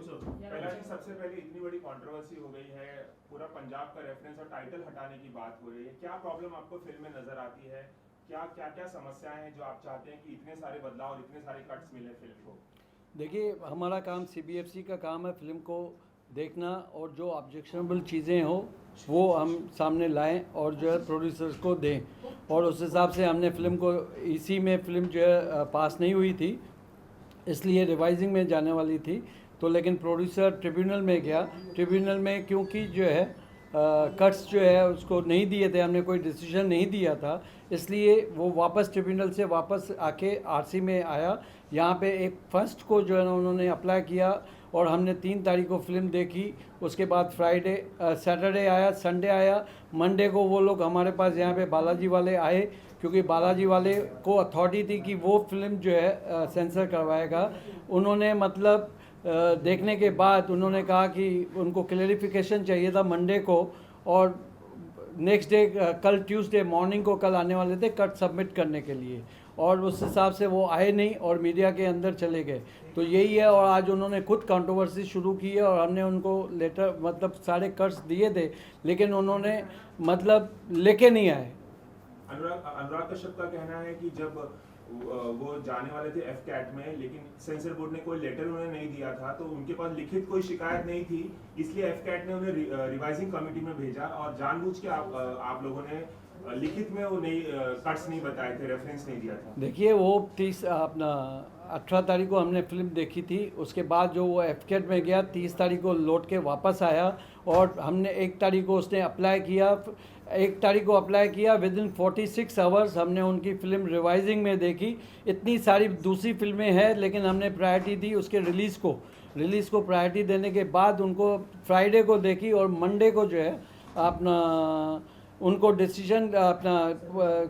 पहला जी, सबसे पहले इतनी बड़ी कंट्रोवर्सी हो गई है, पूरा पंजाब का रेफरेंस और टाइटल हटाने की बात हो रही है, क्या प्रॉब्लम आपको फिल्म में नजर आती है? क्या क्या क्या समस्याएं हैं जो आप चाहते हैं कि इतने सारे बदलाव और इतने सारे कट्स मिले फिल्म को? देखिए, हमारा काम सीबीएफसी का काम है फिल्म को देखना और जो ऑब्जेक्शनेबल चीज़ें हो वो हम सामने लाएं और जो है प्रोड्यूसर्स को दें। और उस हिसाब से हमने फिल्म को इसी में फिल्म जो है पास नहीं हुई थी, इसलिए रिवाइजिंग में जाने वाली थी। तो लेकिन प्रोड्यूसर ट्रिब्यूनल में गया, ट्रिब्यूनल में क्योंकि जो है कट्स जो है उसको नहीं दिए थे, हमने कोई डिसीजन नहीं दिया था, इसलिए वो वापस ट्रिब्यूनल से वापस आके आरसी में आया। यहाँ पे एक फर्स्ट को जो है ना उन्होंने अप्लाई किया और हमने 3 तारीख को फिल्म देखी। उसके बाद फ्राइडे सैटरडे आया, संडे आया, मंडे को वो लोग हमारे पास यहाँ पे बालाजी वाले आए, क्योंकि बालाजी वाले को अथॉरिटी थी कि वो फिल्म जो है सेंसर करवाएगा। उन्होंने मतलब देखने के बाद उन्होंने कहा कि उनको क्लेरिफिकेशन चाहिए था मंडे को, और नेक्स्ट डे कल ट्यूसडे मॉर्निंग को कल आने वाले थे कट सबमिट करने के लिए, और उस हिसाब से वो आए नहीं और मीडिया के अंदर चले गए। तो यही है, और आज उन्होंने खुद कंट्रोवर्सी शुरू की है और हमने उनको लेटर मतलब सारे कट्स दिए थे, लेकिन उन्होंने मतलब लेके नहीं आए। अनुराग कश्यप का कहना है कि जब वो जाने वाले थे एफकैट में, लेकिन सेंसर बोर्ड ने कोई लेटर उन्हें नहीं दिया था, तो उनके पास लिखित कोई शिकायत नहीं थी, इसलिए एफकैट ने उन्हें रिवाइजिंग कमेटी में भेजा और जानबूझ के आप लोगों ने लिखित में वो नहीं कट्स नहीं बताए थे, रेफरेंस नहीं दिया था। देखिए, वो 18 तारीख को हमने फिल्म देखी थी, उसके बाद जो वो एफकेट में गया 30 तारीख को लौट के वापस आया, और हमने 1 तारीख को उसने अप्लाई किया, 1 तारीख को अप्लाई किया, विद इन 46 आवर्स हमने उनकी फ़िल्म रिवाइजिंग में देखी। इतनी सारी दूसरी फिल्में हैं, लेकिन हमने प्रायोरिटी दी उसके रिलीज़ को प्रायोरिटी देने के बाद उनको फ्राइडे को देखी, और मंडे को जो है अपना उनको डिसीजन अपना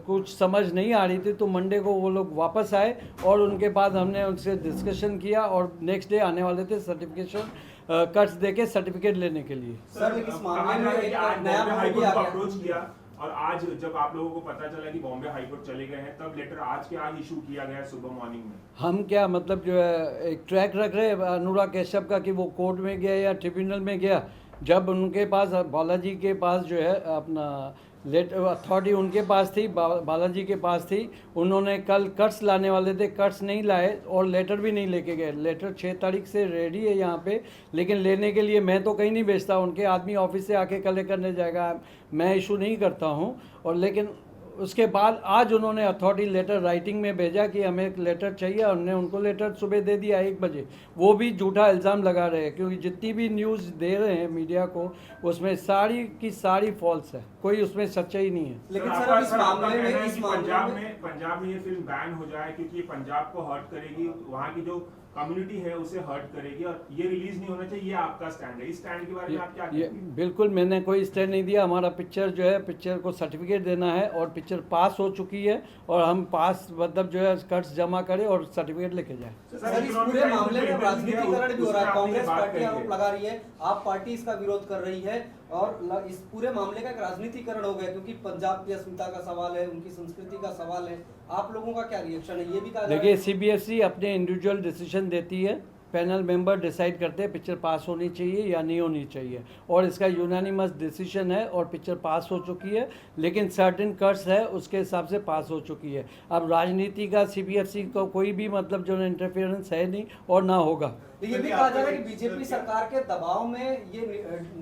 कुछ समझ नहीं आ रही थी, तो मंडे को वो लोग वापस आए और उनके बाद हमने उनसे डिस्कशन किया और नेक्स्ट डे आने वाले थे सर्टिफिकेशन कट्स देके सर्टिफिकेट लेने के लिए। सर, इस मामले में एक नया हाई कोर्ट को अप्रोच किया और आज जब आप लोगों को पता चला कि बॉम्बे हाई कोर्ट चले गए हैं, तब लेटर आज के आज इशू किया गया सुबह मॉर्निंग में। हम क्या मतलब जो है एक ट्रैक रख रहे हैं अनुराग कश्यप का कि वो कोर्ट में गया या ट्रिब्यूनल में गया। जब उनके पास बालाजी के पास जो है अपना लेटर अथॉरिटी उनके पास थी, बालाजी के पास थी, उन्होंने कल कट्स लाने वाले थे, कट्स नहीं लाए और लेटर भी नहीं लेके गए। लेटर 6 तारीख से रेडी है यहाँ पे, लेकिन लेने के लिए मैं तो कहीं नहीं भेजता, उनके आदमी ऑफिस से आके कलेक्ट करने जाएगा, मैं इशू नहीं करता हूँ। और लेकिन उसके बाद आज उन्होंने अथॉरिटी लेटर राइटिंग में भेजा कि हमें एक लेटर चाहिए, और हमने उनको लेटर सुबह दे दिया 1 बजे। वो भी झूठा इल्ज़ाम लगा रहे हैं, क्योंकि जितनी भी न्यूज़ दे रहे हैं मीडिया को उसमें सारी की सारी फॉल्स है, कोई उसमें सच्चाई नहीं है। लेकिन सर इस मामले में पंजाब में ये फिल्म बैन हो जाए, क्योंकि ये पंजाब को हर्ट करेगी, वहाँ की जो कम्युनिटी है उसे हर्ट करेगी, और ये रिलीज नहीं होना चाहिए, ये आपका स्टैंड है। इस स्टैंड के बारे में आप क्या कहते हैं? बिल्कुल, मैंने कोई स्टैंड नहीं दिया। हमारा पिक्चर जो है, पिक्चर को सर्टिफिकेट देना है और पिक्चर पास हो चुकी है, और हम पास मतलब जो है कट्स जमा करें और सर्टिफिकेट लेके जाएं। सर, इस पूरे मामले में राजनीतिकरण भी हो रहा है, कांग्रेस पार्टी आरोप लगा रही है, आप पार्टी इसका विरोध कर रही है, और इस पूरे मामले का एक राजनीतिकरण हो गया, क्योंकि पंजाब की अस्मिता का सवाल है, उनकी संस्कृति का सवाल है। आप लोगों का क्या रिएक्शन है? ये भी कहा देखिए, सीबीएफसी अपने इंडिविजुअल डिसीजन देती है, पैनल मेंबर डिसाइड करते हैं पिक्चर पास होनी चाहिए या नहीं होनी चाहिए, और इसका यूनानिमस डिसीजन है और पिक्चर पास हो चुकी है, लेकिन सर्टेन कट्स है उसके हिसाब से पास हो चुकी है। अब राजनीति का सीबीएफसी को कोई भी मतलब जो इंटरफेरेंस है नहीं और ना होगा। ये भी कहा जा रहा है कि बीजेपी सरकार के दबाव में ये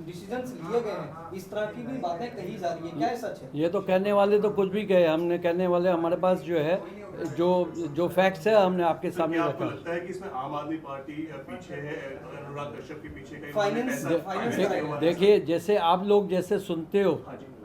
डिसीजंस लिए गए हैं, इस तरह की भी बातें कही जा रही है, क्या है सच है? ये तो कहने वाले तो कुछ भी कहे, हमने कहने वाले हमारे पास जो है जो फैक्ट्स है हमने आपके सामने क्या रखा। आपको लगता है कि इसमें आम आदमी पार्टी पीछे है, अनुराग कश्यप के पीछे का फाइनेंस देखिए, जैसे आप लोग जैसे सुनते हो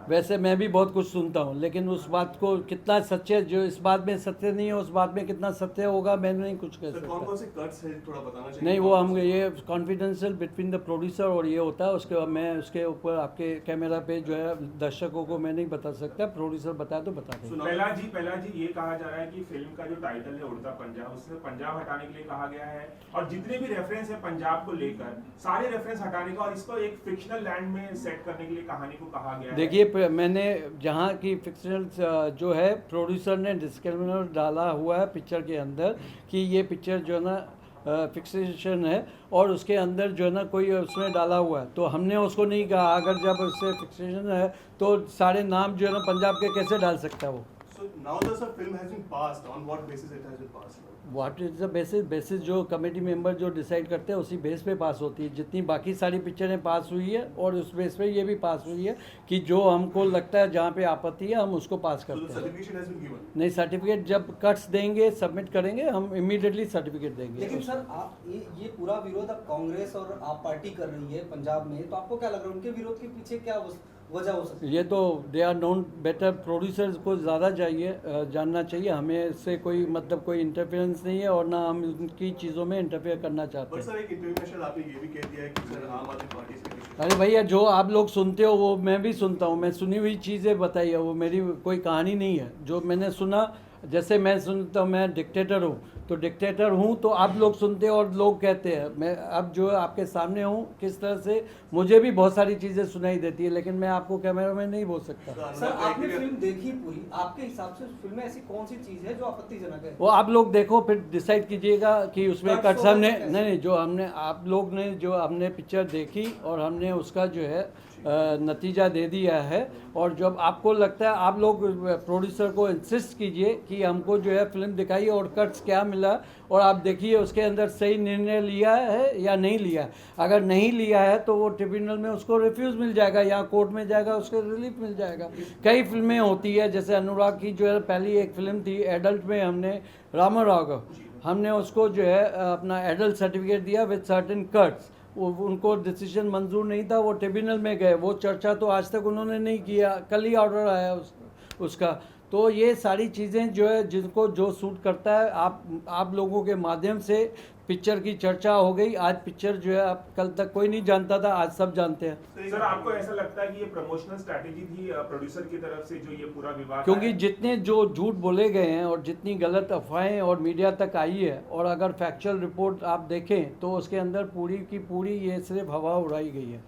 वैसे मैं भी बहुत कुछ सुनता हूँ, लेकिन उस बात को कितना सच्चे, जो इस बात में सत्य नहीं है उस बात में कितना सत्य होगा मैं नहीं कुछ कह सकता। कौन से कट्स है थोड़ा बताना चाहिए? नहीं, वो हम ये कॉन्फिडेंशियल बिटवीन द प्रोड्यूसर और ये होता है, उसके बाद मैं उसके ऊपर आपके कैमरा पे जो है दर्शकों को मैं नहीं बता सकता, प्रोड्यूसर बताए तो बता दें। पहला जी ये कहा जा रहा है कि फिल्म का जो टाइटल है उड़ता पंजाब, उसमें पंजाब हटाने के लिए कहा गया है, और जितने भी रेफरेंस है पंजाब को लेकर सारे रेफरेंस हटाने का, और इसको एक फिक्शनल लैंड में सेट करने के लिए कहानी को कहा गया है। देखिए, मैंने जहाँ की फिक्शनल जो है प्रोड्यूसर ने डिस्क्लेमर डाला हुआ है पिक्चर के अंदर कि ये पिक्चर जो है ना फिक्सेशन है और उसके अंदर जो है ना कोई उसमें डाला हुआ है, तो हमने उसको नहीं कहा अगर जब उससे फिक्सेशन है तो सारे नाम जो है ना पंजाब के कैसे डाल सकता है वो। So now the film has been passed. On what basis it has been passed? What is the basis जो कमेटी मेंबर जो डिसाइड करते हैं उसी बेस पे पास होती है। जितनी बाकी सारी पिक्चरें पास हुई है और उस बेस पे ये भी पास हुई है कि जो हमको लगता है जहाँ पे आपत्ति है हम उसको पास So the करते हैं। certification has been given. नहीं, सर्टिफिकेट जब कट्स देंगे सबमिट करेंगे हम इमीडिएटली सर्टिफिकेट देंगे। लेकिन सर आप ये पूरा विरोध अब कांग्रेस और आप पार्टी कर रही है पंजाब में, तो आपको क्या लग रहा है उनके विरोध के पीछे क्या वजह हो सकती है? ये तो they are known better, producers को ज़्यादा जानना चाहिए। हमें इससे कोई मतलब कोई इंटरफेरेंस नहीं है और ना हम उनकी चीज़ों में इंटरफेयर करना चाहते But हैं। sir एक इंटरव्यू में शायद आपने ये भी कह दिया है कि सर आम आदमी पार्टी से कुछ- अरे भैया जो आप लोग सुनते हो वो मैं भी सुनता हूँ, मैं सुनी हुई चीज़ें बताई है, वो मेरी कोई कहानी नहीं है। जो मैंने सुना, जैसे मैं सुनता हूँ मैं डिक्टेटर हूँ तो डिक्टेटर हूँ, तो आप लोग सुनते हो और लोग कहते हैं। मैं अब जो आपके सामने हूँ किस तरह से मुझे भी बहुत सारी चीज़ें सुनाई देती है, लेकिन मैं आपको कैमरा में नहीं बोल सकता। सर आपने फिल्म देखी पूरी, आपके हिसाब से फिल्म में ऐसी कौन सी चीज है जो आपत्तिजनक है? वो आप लोग देखो फिर डिसाइड कीजिएगा कि उसमें कट्स कट्स होगा हमने तो कैसे? नहीं जो हमने आप लोग ने जो हमने पिक्चर देखी और हमने उसका जो है नतीजा दे दिया है। और जब आपको लगता है आप लोग प्रोड्यूसर को इंसिस्ट कीजिए कि हमको जो है फिल्म दिखाइए और कट्स क्या मिला और आप देखिए उसके अंदर सही निर्णय लिया है या नहीं लिया है। अगर नहीं लिया है तो वो ट्रिब्यूनल में उसको रिफ्यूज़ मिल जाएगा या कोर्ट में जाएगा, उसको रिलीफ मिल जाएगा। कई फिल्में होती है, जैसे अनुराग की जो है पहली एक फिल्म थी एडल्ट में, हमने रामा राघव, हमने उसको जो है अपना एडल्ट सर्टिफिकेट दिया विद सर्टेन कट्स। वो उनको डिसीजन मंजूर नहीं था, वो ट्रिब्यूनल में गए, वो चर्चा तो आज तक उन्होंने नहीं किया, कल ही ऑर्डर आया उसका। तो ये सारी चीज़ें जो है जिनको जो सूट करता है, आप लोगों के माध्यम से पिक्चर की चर्चा हो गई। आज पिक्चर जो है अब कल तक कोई नहीं जानता था, आज सब जानते हैं। सर आपको ऐसा लगता है कि ये प्रमोशनल स्ट्रैटेजी थी प्रोड्यूसर की तरफ से जो ये पूरा विवाद क्योंकि है? जितने जो झूठ बोले गए हैं और जितनी गलत अफवाहें और मीडिया तक आई है, और अगर फैक्चुअल रिपोर्ट आप देखें तो उसके अंदर पूरी की पूरी ये सिर्फ हवा उड़ाई गई है।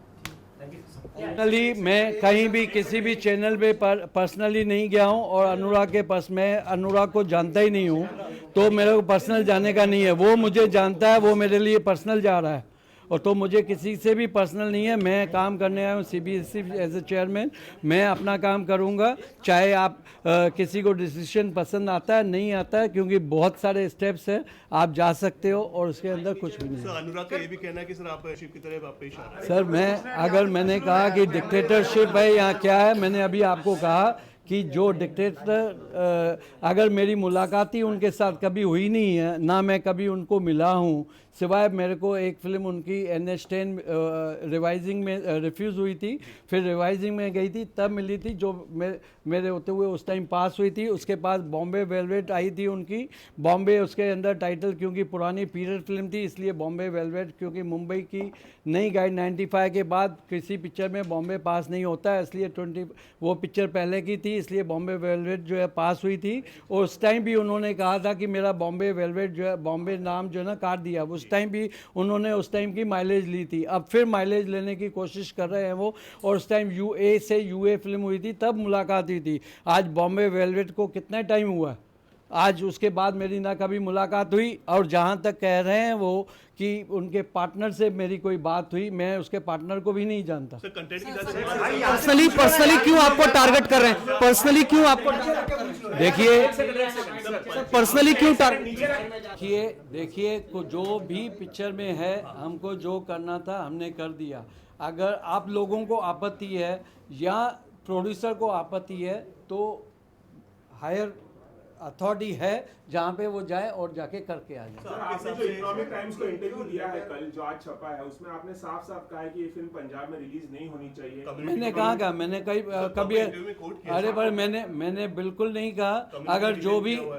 पर्सनली मैं कहीं भी किसी भी चैनल पे पर्सनली नहीं गया हूँ और अनुराग के पास, मैं अनुराग को जानता ही नहीं हूँ, तो मेरे को पर्सनल जाने का नहीं है। वो मुझे जानता है, वो मेरे लिए पर्सनल जा रहा है, और तो मुझे किसी से भी पर्सनल नहीं है। मैं काम करने आया हूँ CBSC एज ए चेयरमैन, मैं अपना काम करूँगा, चाहे आप किसी को डिसीजन पसंद आता है नहीं आता है, क्योंकि बहुत सारे स्टेप्स हैं, आप जा सकते हो और उसके अंदर कुछ भी नहीं सर है। अनुराग का ये भी कहना है कि सर आप शिप की तरह आप पेश आ रहे हैं। सर अगर मैंने कहा कि डिक्टेटरशिप है यहाँ क्या है, मैंने अभी आपको कहा कि जो डिक्टेटर, अगर मेरी मुलाकात ही उनके साथ कभी हुई नहीं है, ना मैं कभी उनको मिला हूँ, सिवाय मेरे को एक फ़िल्म उनकी NH10 रिवाइजिंग में रिफ्यूज़ हुई थी, फिर रिवाइजिंग में गई थी तब मिली थी, जो मेरे होते हुए उस टाइम पास हुई थी। उसके बाद बॉम्बे वेलवेट आई थी उनकी, बॉम्बे उसके अंदर टाइटल, क्योंकि पुरानी पीरियड फिल्म थी इसलिए बॉम्बे वेलवेट, क्योंकि मुंबई की नई गाइड 95 के बाद किसी पिक्चर में बॉम्बे पास नहीं होता है, इसलिए वो पिक्चर पहले की थी इसलिए बॉम्बे वेलवेट जो है पास हुई थी। और उस टाइम भी उन्होंने कहा था कि मेरा बॉम्बे वेलवेट जो है, बॉम्बे नाम जो है ना काट दिया। उस टाइम भी उन्होंने उस टाइम की माइलेज ली थी, अब फिर माइलेज लेने की कोशिश कर रहे हैं वो। और उस टाइम UA से UA फिल्म हुई थी तब मुलाकात हुई थी। आज बॉम्बे वेलवेट को कितना टाइम हुआ, आज उसके बाद मेरी ना कभी मुलाकात हुई। और जहाँ तक कह रहे हैं वो कि उनके पार्टनर से मेरी कोई बात हुई, मैं उसके पार्टनर को भी नहीं जानता। सर कंटेंट की वजह से पर्सनली क्यों आपको टारगेट कर रहे हैं? पर्सनली क्यों आपको देखिए पर्सनली क्यों टारगेट? देखिए जो भी पिक्चर में है, हमको जो करना था हमने कर दिया। अगर आप लोगों को आपत्ति है या प्रोड्यूसर को आपत्ति है तो हायर अथॉरिटी है जहाँ पे वो जाए और जाके करके आ जाए। सर आपने जो इकोनॉमिक टाइम्स को इंटरव्यू दिया है कल, जो आज छपा है, उसमें आपने साफ साफ कहा है कि ये फिल्म पंजाब में रिलीज नहीं होनी चाहिए। मैंने कहा मैंने कभी अरे पर मैंने बिल्कुल नहीं कहा। अगर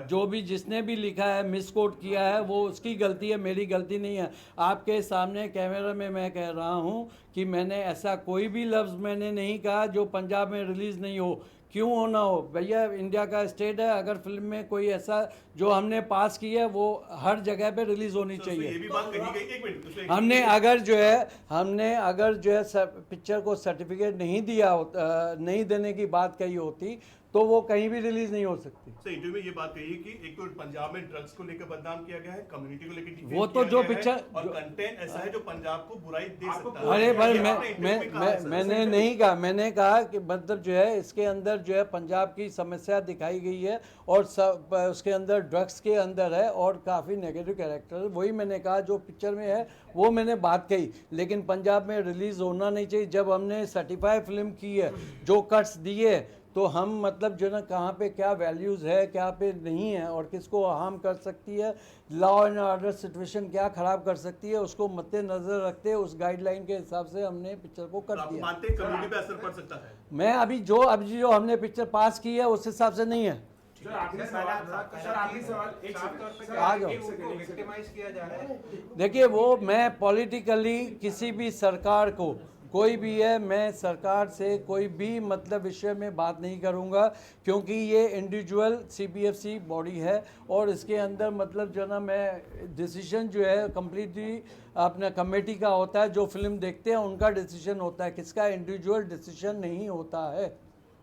जो भी जिसने भी लिखा है मिस कोट किया है वो उसकी गलती है, मेरी गलती नहीं है। आपके सामने कैमरा में मैं कह रहा हूँ कि मैंने ऐसा कोई भी लफ्ज़ मैंने नहीं कहा जो पंजाब में रिलीज़ नहीं हो। क्यों होना हो भैया, इंडिया का स्टेट है, अगर फिल्म में कोई ऐसा जो हमने पास की है वो हर जगह पे रिलीज होनी चाहिए। ये भी बात कही गई, एक मिनट, हमने अगर जो है पिक्चर को सर्टिफिकेट नहीं दिया होता, नहीं देने की बात कही होती तो वो कहीं भी रिलीज नहीं हो सकती। सर इंटरव्यू में ये बात कही है कि एक तो पंजाब में ड्रग्स को लेकर बदनाम किया गया है, कम्युनिटी को लेकर डिफेम वो तो किया जो गया है, पिक्चर और कंटेंट ऐसा है जो पंजाब को बुराई दे सकता है। अरे भाई ये आपने इंटरव्यू में कहा है, सर। मैंने नहीं कहा, मैंने कहा कि मतलब जो है इसके अंदर जो है पंजाब की समस्या दिखाई गई है और सब उसके अंदर ड्रग्स के अंदर है और काफ़ी नेगेटिव कैरेक्टर, वही मैंने कहा जो पिक्चर में है वो मैंने बात कही। लेकिन पंजाब में रिलीज़ होना नहीं चाहिए। जब हमने सर्टिफाई फिल्म की है, जो कट्स दिए, तो हम मतलब जो ना कहाँ पे क्या वैल्यूज़ है, क्या पे नहीं है और किसको हार्म कर सकती है, लॉ एंड ऑर्डर सिचुएशन क्या ख़राब कर सकती है, उसको मद्देनज़र रखते उस गाइडलाइन के हिसाब से हमने पिक्चर को कर आप दिया। मानते हैं कम्युनिटी पे असर पड़ सकता है? मैं अभी जो हमने पिक्चर पास की है उस हिसाब से नहीं है। सर आखिरी सवाल एक सेकंड आ जाओ। विक्टिमाइज किया जा रहा है। देखिए वो मैं पॉलिटिकली किसी भी सरकार को, कोई भी है, मैं सरकार से कोई भी मतलब विषय में बात नहीं करूंगा, क्योंकि ये इंडिविजुअल सीबीएफसी बॉडी है और इसके अंदर मतलब जो ना मैं डिसीजन जो है कम्प्लीटली अपना कमेटी का होता है, जो फिल्म देखते हैं उनका डिसीजन होता है, किसका इंडिविजुअल डिसीजन नहीं होता है।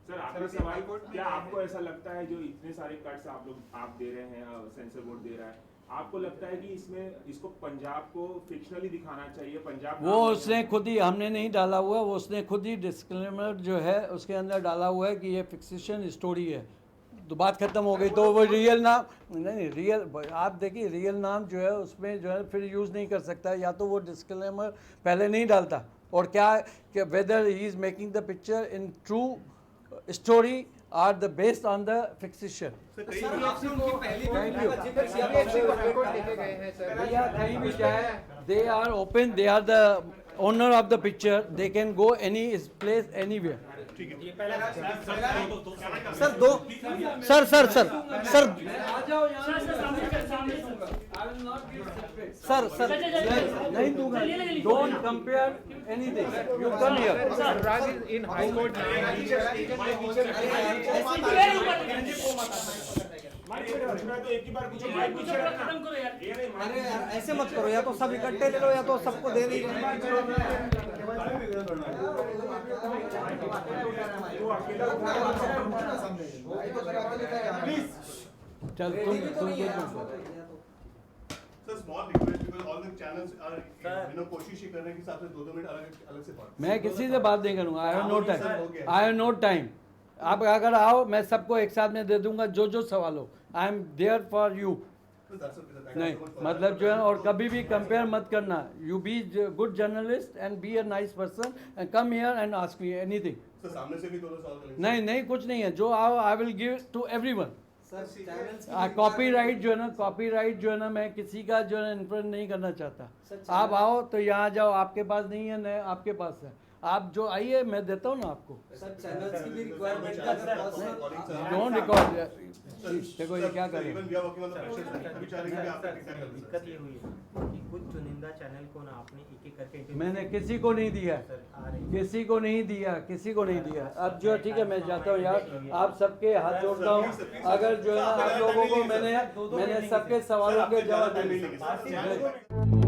सर आखिरी सवाल, क्या आपको ऐसा लगता है जो इतने सारे कट्स आप दे रहे हैं, सेंसर बोर्ड दे रहा है, आपको लगता है कि इसको पंजाब को फिक्शनली दिखाना चाहिए? पंजाब वो उसने खुद ही, हमने नहीं डाला हुआ, वो उसने खुद ही डिस्क्लेमर जो है उसके अंदर डाला हुआ है कि ये फिक्सेशन स्टोरी है, तो बात खत्म हो गई। तो वो रियल नाम नहीं, रियल आप देखिए रियल नाम जो है उसमें जो है फिर यूज़ नहीं कर सकता, या तो वो डिस्क्लेमर पहले नहीं डालता, और क्या whether he is making the picture in true story are the based on the fixation. कहीं भी जाए, they are open, they are the owner of the picture, they can go any place anywhere. Sir दो sir sir sir sir sir sir नहीं दूंगा, don't compare anything, you come here. Raj is in High Court. तो एक ही बार पूछो, mic पीछे रखना। ये नहीं, माइक अरे यार ऐसे मत करो, या तो सब इकट्ठे ले लो या तो सबको दे दो। चल तुम sir small request, because all the channels are कोशिश ही कर रहे हैं कि साथ में 2-2 मिनट अलग से बात। मैं किसी से बात नहीं करूंगा, I have no time, I have no time. आप अगर आओ मैं सबको एक साथ में दे दूंगा, जो सवाल हो, I am there for you. नहीं मतलब जो है, और कभी भी कंपेयर मत करना, you be good journalist and be a nice person and come here and ask me anything. Sir सामने से भी दोनों सवाल करेंगे? नहीं कुछ नहीं है, जो आओ I will give to everyone. Copyright जो है ना, कॉपीराइट जो है ना, मैं किसी का जो है इन्फ्लुएंस नहीं करना चाहता। आप आओ तो यहाँ जाओ, आपके पास नहीं है, नहीं आपके पास है, आप जो आइए मैं देता हूँ ना आपको। सर चैनल्स की भी रिक्वायरमेंट है। डोंट रिकॉर्ड, देखो ये क्या कर रहे हैं। दिक्कत ये हुई है कि कुछ चुनिंदा चैनल को ना आपने एक करके interview मैंने किसी को नहीं दिया, किसी को नहीं दिया। अब जो ठीक है मैं जाता हूँ यार, आप सबके हाथ जोड़ता हूँ, अगर जो है ना आप लोगों को मैंने सबके सवालों के जवाब दे दिए।